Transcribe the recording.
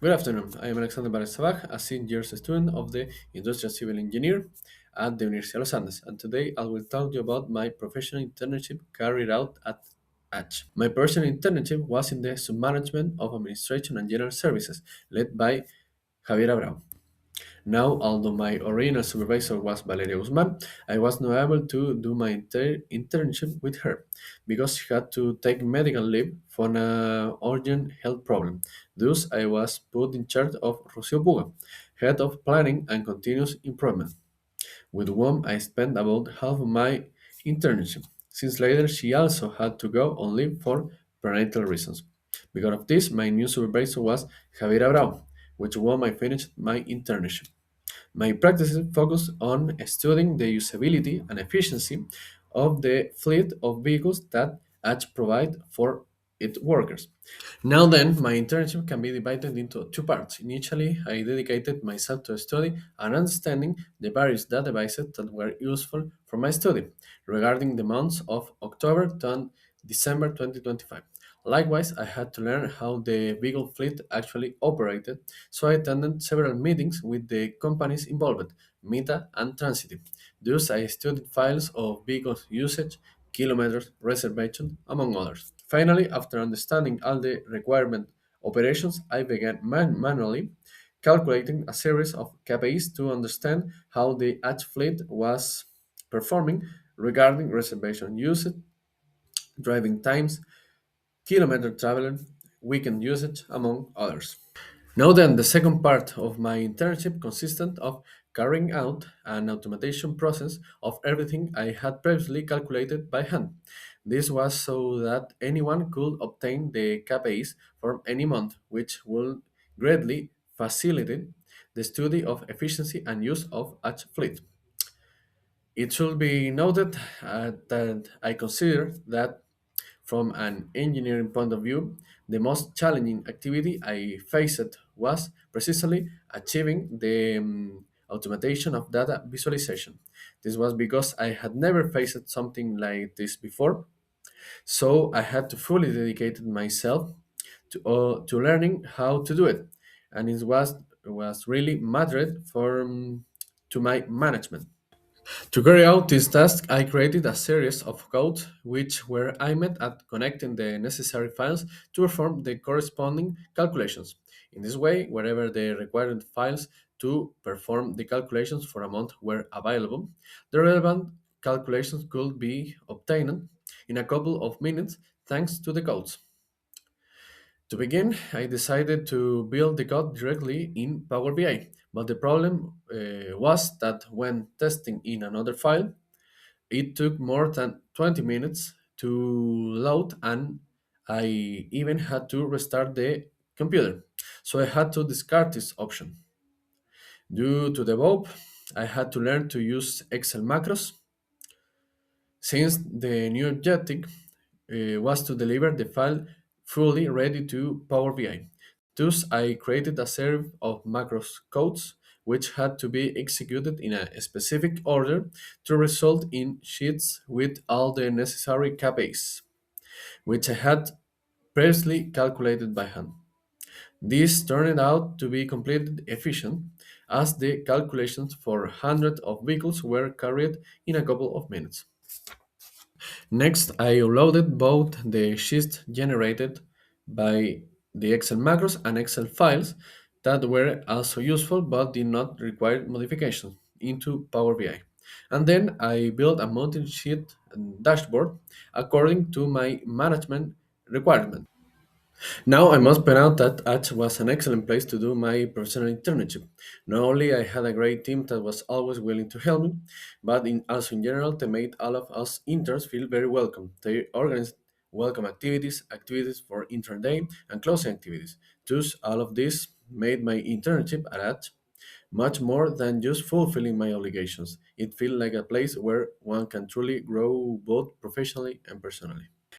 Good afternoon. I am Alexander Balazs, a senior student of the Industrial Civil Engineer at the University of Los Andes, and today I will talk to you about my professional internship carried out at H. My personal internship was in the submanagement of administration and general services, led by Javier Abrao. Now, although my original supervisor was Valeria Guzman, I was not able to do my internship with her because she had to take medical leave for an urgent health problem. Thus, I was put in charge of Rocio Puga, head of planning and continuous improvement, with whom I spent about half of my internship, since later she also had to go on leave for parental reasons. Because of this, my new supervisor was Javier Abrao, with whom I finished my internship. My practices focus on studying the usability and efficiency of the fleet of vehicles that H provide for its workers. Now then, my internship can be divided into two parts. Initially, I dedicated myself to study and understanding the various databases that were useful for my study regarding the months of October to December 2025. Likewise, I had to learn how the vehicle fleet actually operated, so I attended several meetings with the companies involved, Meta and Transitive. Thus, I studied files of vehicles usage, kilometers, reservation, among others. Finally, after understanding all the requirement operations, I began manually calculating a series of KPIs to understand how the H fleet was performing regarding reservation usage, driving times, kilometer traveled, weekend usage, among others. Now then, the second part of my internship consisted of carrying out an automation process of everything I had previously calculated by hand. This was so that anyone could obtain the KPIs from any month, which will greatly facilitate the study of efficiency and use of each fleet. It should be noted that I consider that from an engineering point of view, the most challenging activity I faced was precisely achieving the automation of data visualization. This was because I had never faced something like this before, so I had to fully dedicate myself to learning how to do it, and it was really mattered for to my management. To carry out this task, I created a series of codes which were aimed at connecting the necessary files to perform the corresponding calculations. In this way, wherever the required files to perform the calculations for a month were available, the relevant calculations could be obtained in a couple of minutes thanks to the codes. To begin, I decided to build the code directly in Power BI, but the problem was that when testing in another file, it took more than 20 minutes to load, and I even had to restart the computer. So I had to discard this option. Due to the above, I had to learn to use Excel macros since the new objective was to deliver the file fully ready to Power BI. Thus, I created a series of macros codes which had to be executed in a specific order to result in sheets with all the necessary KPIs, which I had previously calculated by hand. This turned out to be completely efficient, as the calculations for hundreds of vehicles were carried in a couple of minutes. Next, I uploaded both the sheets generated by the Excel macros and Excel files that were also useful but did not require modifications into Power BI. And then I built a mountain sheet and dashboard according to my management requirement. Now I must point out that H was an excellent place to do my professional internship. Not only I had a great team that was always willing to help me, but also in general they made all of us interns feel very welcome. They organized welcome activities, activities for intern day, and closing activities. Thus, all of this made my internship at H much more than just fulfilling my obligations. It felt like a place where one can truly grow both professionally and personally.